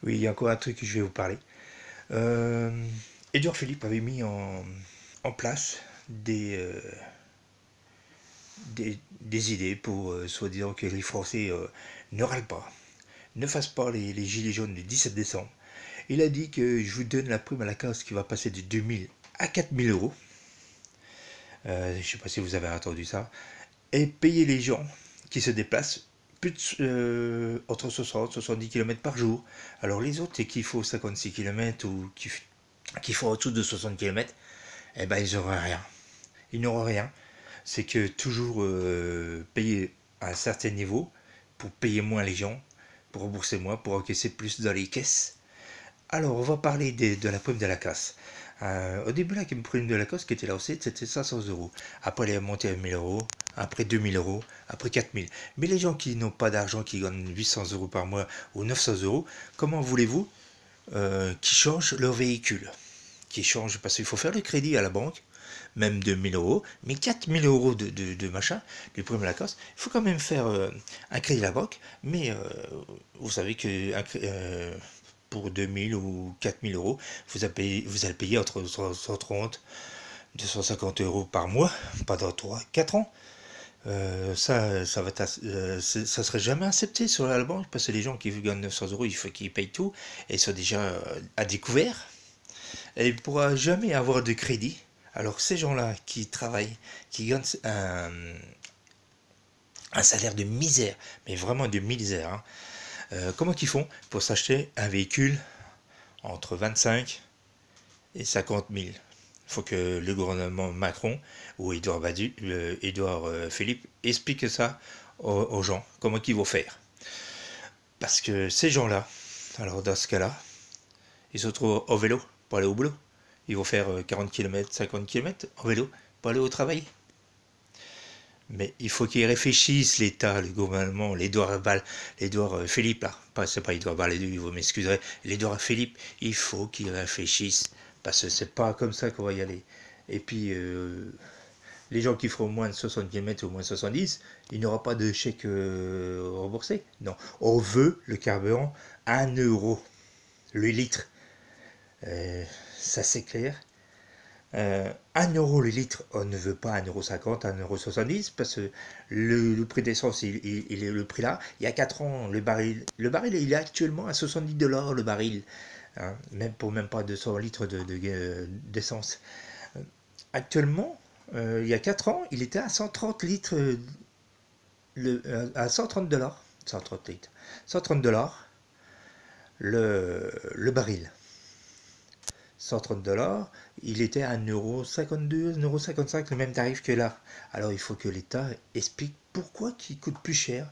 Oui, il y a encore un truc que je vais vous parler. Euh, Édouard Philippe avait mis en place des idées pour, soi-disant, que les Français ne râlent pas, ne fassent pas les gilets jaunes du 17 décembre. Il a dit que je vous donne la prime à la casse qui va passer de 2000 à 4000 euros. Je ne sais pas si vous avez entendu ça. Et payer les gens qui se déplacent entre 60 et 70 km par jour. Alors les autres, qui font 56 km ou qui font au-dessous de 60 km, eh ben ils n'auront rien. Ils n'auront rien. C'est que toujours payer à un certain niveau pour payer moins les gens, pour rembourser moins, pour encaisser plus dans les caisses. Alors, on va parler de la prime de la casse. Au début, la prime de la casse qui était lancée, c'était 500 euros. Après, elle est montée à 1000 euros. Après, 2000 euros. Après, 4000. Mais les gens qui n'ont pas d'argent, qui gagnent 800 euros par mois ou 900 euros, comment voulez-vous qu'ils changent leur véhicule? Qui changent, parce qu'il faut faire le crédit à la banque, même de 1000 euros, mais 4000 euros de machin, du prime de la casse, il faut quand même faire un crédit à la banque, mais vous savez que pour 2000 ou 4000 euros, vous allez payer entre 130 250 euros par mois pendant 3 4 ans. Ça serait jamais accepté sur la banque parce que les gens qui gagnent 900 euros, il faut qu'ils payent tout et ils sont déjà à découvert. Et il ne pourra jamais avoir de crédit. Alors ces gens-là qui travaillent, qui gagnent un salaire de misère, mais vraiment de misère, hein, comment ils font pour s'acheter un véhicule entre 25 et 50 000? Il faut que le gouvernement Macron ou Édouard Philippe explique ça aux gens, comment ils vont faire. Parce que ces gens-là, alors dans ce cas-là, ils se retrouvent au vélo pour aller au boulot. Ils vont faire 40 km, 50 km en vélo pour aller au travail. Mais il faut qu'ils réfléchissent, l'État, le gouvernement, l'Édouard Philippe, là. C'est pas Édouard Bal, vous m'excuserez. L'Édouard Philippe, il faut qu'ils réfléchissent. Parce que c'est pas comme ça qu'on va y aller. Et puis, les gens qui feront moins de 60 km ou moins de 70, il n'y aura pas de chèque remboursé. Non. On veut le carburant à 1 euro le litre. Euh, ça, c'est clair. 1 euro le litre, on ne veut pas 1,50 €, 1,70 € parce que le prix d'essence, il est le prix là. Il y a 4 ans, le baril il est actuellement à 70 $ le baril, hein, même pas 200 litres d'essence. Actuellement, il y a 4 ans, il était à 130 litres, à 130 $, 130 litres, 130 $ le baril. 130 $, il était à 1,52 €, 1,55 €, le même tarif que là. Alors il faut que l'État explique pourquoi il coûte plus cher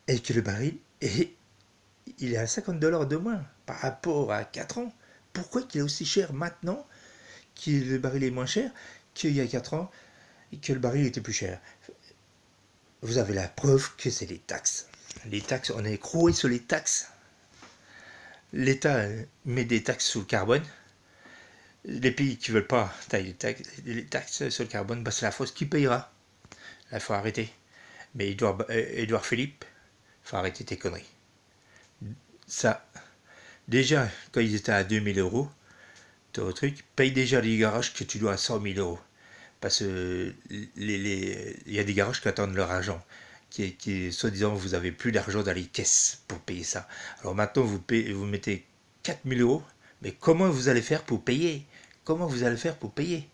et que le baril il est à 50 $ de moins par rapport à 4 ans. Pourquoi il est aussi cher maintenant que le baril est moins cher qu'il y a 4 ans et que le baril était plus cher? Vous avez la preuve que c'est les taxes. Les taxes, on est écroué sur les taxes. L'État met des taxes sur le carbone. Les pays qui ne veulent pas tailler les taxes sur le carbone, bah c'est la France qui payera. Là, il faut arrêter. Mais Édouard Philippe, il faut arrêter tes conneries. Ça, déjà, quand ils étaient à 2000 euros, ton truc, paye déjà les garages que tu dois à 100 000 euros. Parce que il y a des garages qui attendent leur argent. Soi-disant, vous avez plus d'argent dans les caisses pour payer ça. Alors maintenant, vous mettez 4000 euros. Mais comment vous allez faire pour payer? Comment vous allez faire pour payer?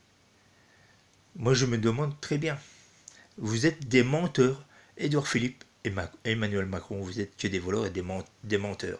Moi, je me demande très bien. Vous êtes des menteurs. Édouard Philippe et Emmanuel Macron, vous êtes que des voleurs et des menteurs.